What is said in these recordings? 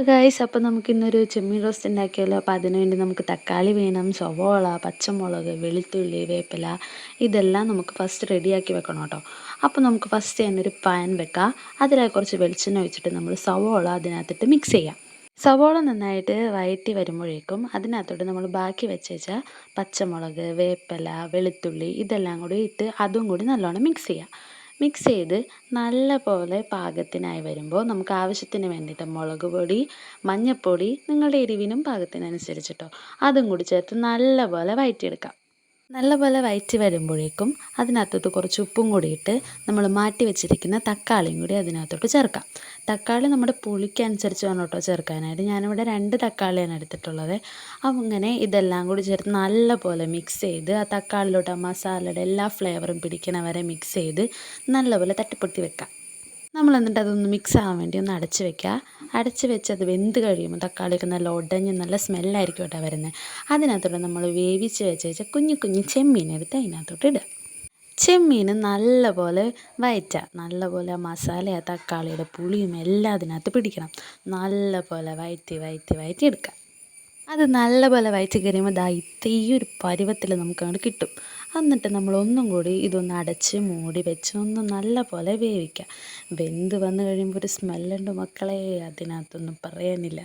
Guys, അപ്പോൾ നമുക്കിന്നൊരു ചെമ്മീൻ roast ഉണ്ടാക്കിയാലോ. അപ്പോൾ അതിനുവേണ്ടി നമുക്ക് തക്കാളി വേണം, സവോള, പച്ചമുളക്, വെളുത്തുള്ളി, വേപ്പില ഇതെല്ലാം നമുക്ക് ഫസ്റ്റ് റെഡിയാക്കി വെക്കണം കേട്ടോ. അപ്പോൾ നമുക്ക് ഫസ്റ്റ് തന്നെ ഒരു പാൻ വെക്കാം. അതിലേക്ക് കുറച്ച് വെളിച്ചെണ്ണ ഒഴിച്ചിട്ട് നമ്മൾ സവോള അതിനകത്തിട്ട് മിക്സ് ചെയ്യാം. സവോള നന്നായിട്ട് വഴറ്റി വരുമ്പോഴേക്കും അതിനകത്തോട്ട് നമ്മൾ ബാക്കി വെച്ച പച്ചമുളക്, വേപ്പില, വെളുത്തുള്ളി ഇതെല്ലാം കൂടി ഇട്ട് അതും കൂടി നല്ലോണം മിക്സ് ചെയ്യാം. മിക്സ് ചെയ്ത് നല്ല പോലെ പാകത്തിനായി വരുമ്പോൾ നമുക്ക് ആവശ്യത്തിന് വേണ്ടിയിട്ട് മുളക് പൊടി, മഞ്ഞൾപ്പൊടി നിങ്ങളുടെ എരിവിനും പാകത്തിനനുസരിച്ചിട്ടോ അതും കൂടി ചേർത്ത് നല്ല പോലെ വഴറ്റിയെടുക്കാം. നല്ലപോലെ വഴറ്റി വരുമ്പോഴേക്കും അതിനകത്തോട്ട് കുറച്ച് ഉപ്പും കൂടി ഇട്ട് നമ്മൾ മാറ്റി വെച്ചിരിക്കുന്ന തക്കാളിയും കൂടി അതിനകത്തോട്ട് ചേർക്കാം. തക്കാളി നമ്മുടെ പുളിക്കനുസരിച്ച് വേണം കേട്ടോ ചേർക്കാനായിട്ട്. ഞാനിവിടെ 2 തക്കാളിയാണ് എടുത്തിട്ടുള്ളത്. അങ്ങനെ ഇതെല്ലാം കൂടി ചേർത്ത് നല്ലപോലെ മിക്സ് ചെയ്ത് ആ തക്കാളിയിലോട്ട് ആ മസാലയുടെ എല്ലാ ഫ്ലേവറും പിടിക്കണ വരെ മിക്സ് ചെയ്ത് നല്ലപോലെ തട്ടിപ്പൊട്ടി വെക്കാം. നമ്മൾ എന്നിട്ട് അതൊന്ന് മിക്സ് ആവാൻ വേണ്ടി ഒന്ന് അടച്ച് വെക്കുക. അടച്ച് വെച്ച് അത് വെന്ത് കഴിയുമ്പോൾ തക്കാളിയൊക്കെ നല്ല ഉടഞ്ഞ് നല്ല സ്മെല്ലായിരിക്കും കേട്ടോ വരുന്നത്. അതിനകത്തോട്ട് നമ്മൾ വേവിച്ച് വെച്ച കുഞ്ഞു കുഞ്ഞു ചെമ്മീനെടുത്ത് അതിനകത്തോട്ട് ഇടുക. ചെമ്മീൻ നല്ലപോലെ വഴറ്റുക. നല്ലപോലെ ആ മസാല, ആ തക്കാളിയുടെ പുളിയും എല്ലാം അതിനകത്ത് പിടിക്കണം. നല്ലപോലെ വഴറ്റി എടുക്കുക. അത് നല്ലപോലെ വഴറ്റി കഴിയുമ്പോൾ ഈ ഒരു പരുവത്തിൽ നമുക്കങ്ങോട്ട് കിട്ടും. എന്നിട്ട് നമ്മൾ ഒന്നും കൂടി ഇതൊന്ന് അടച്ച് മൂടി വെച്ച് ഒന്ന് നല്ലപോലെ വേവിക്കുക. വെന്ത് വന്ന് കഴിയുമ്പോൾ ഒരു സ്മെല്ലുണ്ട് മക്കളെ, അതിനകത്തൊന്നും പറയാനില്ല.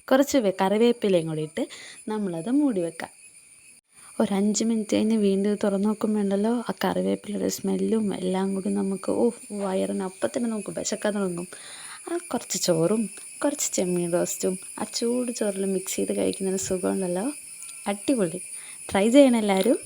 കുറച്ച് കറിവേപ്പിലയും കൂടി ഇട്ട് നമ്മളത് മൂടി വെക്കുക. ഒരു 5 മിനിറ്റ് കഴിഞ്ഞ് വീണ്ടും തുറന്ന് നോക്കുമ്പോണ്ടല്ലോ ആ കറിവേപ്പിലയുടെ സ്മെല്ലും എല്ലാം കൂടി നമുക്ക് വയറിന് അപ്പത്തിന് നമുക്ക് വിശക്കാൻ തുടങ്ങും. ആ കുറച്ച് ചോറും കുറച്ച് ചെമ്മീൻ റോസ്റ്റും ആ ചൂട് ചോറിൽ മിക്സ് ചെയ്ത് കഴിക്കുന്നതിന് സുഖമുണ്ടല്ലോ, അടിപൊളി. ട്രൈ ചെയ്യണം എല്ലാവരും.